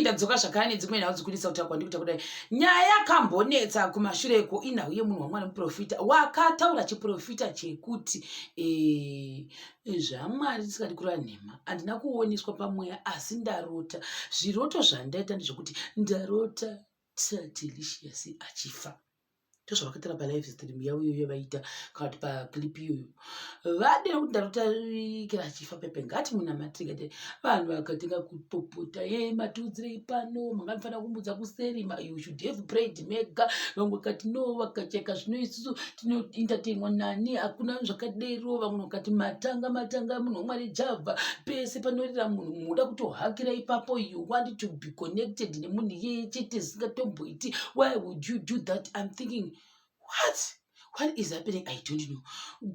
ndadzoka zvakare nedzimwe nhau dzikurisa kutaura ndikuta kudai nyaya yakambonetsa kumashure eko inhau yemunhu wamwari muprofita wakataura chiprofita chekuti zvamwari tisikadi kureva nhema handina kuoneswa pamweya asi ndarota zviroto zvandaita ndezvekuti ndarota Delicious achifa ndozvavakatara palive stream yavo iyoyo vaita kana kuti paclip iyoyo vadira kuti ndarota ikira achifa pepe ngati munamatire vanhu vakatenga kupopota matiudzirei pano manganifanira kumudza kuseri you should have prayed mega vamwe vakati no vakacheka zvino isusu tinoentertainwa nani hakuna zvakadero vamwe vakati matanga munhu wamwari Javha pese panorira munhu muda kutohakira ipapo you want to be connected nemunhu iyeye chete zisingatomboiti why would you do that? I'm thinking what is happening? I don't know.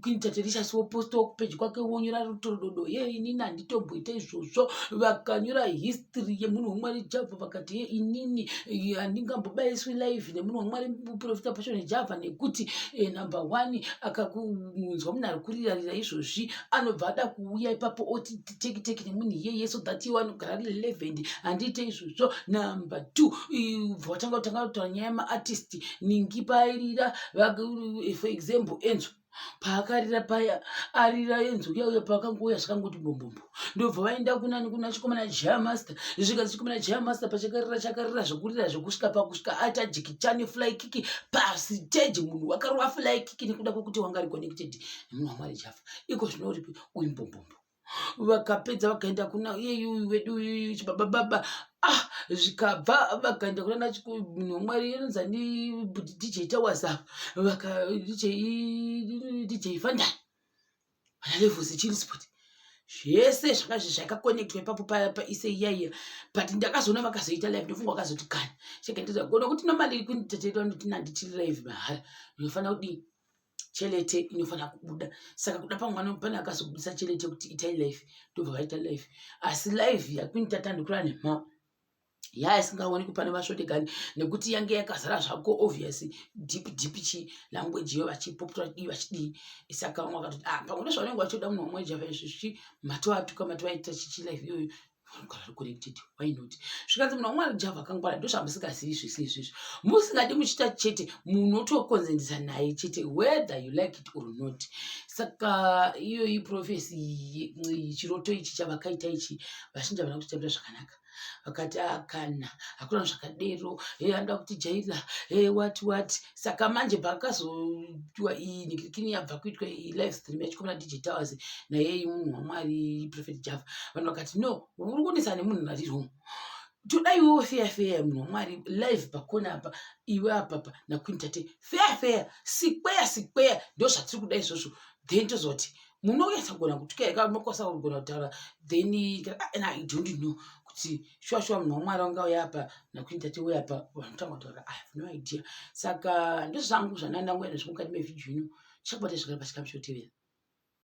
Kuita Delicious woposta page kwake wonyora rutorododo inini handitomboita izvozvo vakanyora history yemunhu wamwari Javha vakati inini handingambobayiswi live nemunhu wamwari muprofita Passion Javha nekuti number 1 akakunzwa munhu ari kurirarira izvozvi anobva ada kuuya ipapo oti teki nemunhu iyeye so that iwe anogara relevant handiite izvozvo. Number 2 vatanga kutaura nyaya yemaartist ningi pairira for example Enzo paakarira paya arira Enzo uya paakangouya zvakangoti bombombo ndobva vaenda kuna chikomana Jamaster zvikazi chikomana Jamaster pachakarira zvekurira zvekusvika pakusvika ata jikichani fly kick pastage munhu wakarwa fly kick nekuda kwekuti wanga ari connected nemunhu wamwari Javha iko zvinoripi uyu bombombo vakapedza vakaenda kuna iyeyu wedu chibabababa zvikabva vakaenda kuna munhu wamwari anonzani DJ Tawasa DJ Vandana vanalevels chilsport zvese zvakakonectwa ipapo paise iyaiya but ndakazoona vakazoita live ndofunga vakazoti kani chekaendeza kuona kuti normally kunitataita kuti nandichiri live mahara inofanira kudii Chelete inofanira kubuda saka kuda pamwana pane akazobudisa Chelete kuti itai live ndobva vaita live asi live yakunitata ndikura nema isingaonekwi pane vashodekani nekuti yange yakazara zvako obviously deep chi language yo vachipopura vachidii saka vamwe vakati pamwe zvaunenge vachoda munhu wamwari Javha izvi matoatuka matoaita chichi live iyoyo connected. Why not? Zvikanzi munhu wamwari Javha akangwara ndozvamusingazivi zvese izvizvi musingadi muchita chete munhu otokonzendesa naye chete whether you like it or not. Saka iyoyi prophecy chiroto ichi chavakaita ichi vazhinji havana kuchitambira zvakanaka vakati kana hakuna zvakadero anoda kuti jaira what saka manje pakazotiwa iyi nikirikini yabva kuitwa live stream yachikomana DJ Towers naye munhu wamwari Prophet Javha vanhu vakati no uri kunisa nemunhu nariro toda iwewo fair munhu wamwari live pakona apa iwe apapa nakuintate fair sikweya ndozvatiri kuda izvozvo then tozoti munhu oyaisa kugona kutyeka makosa kugona kutaura then I don't know kuti shwa munhu wamwari wangauya apa nakuintate uya apa vanotanga kutaura I have no idea. Saka ndozvangu zvananda ngoenda zvimukati mevhidhiyo ino chakubata zvakare pachikapi chotevera.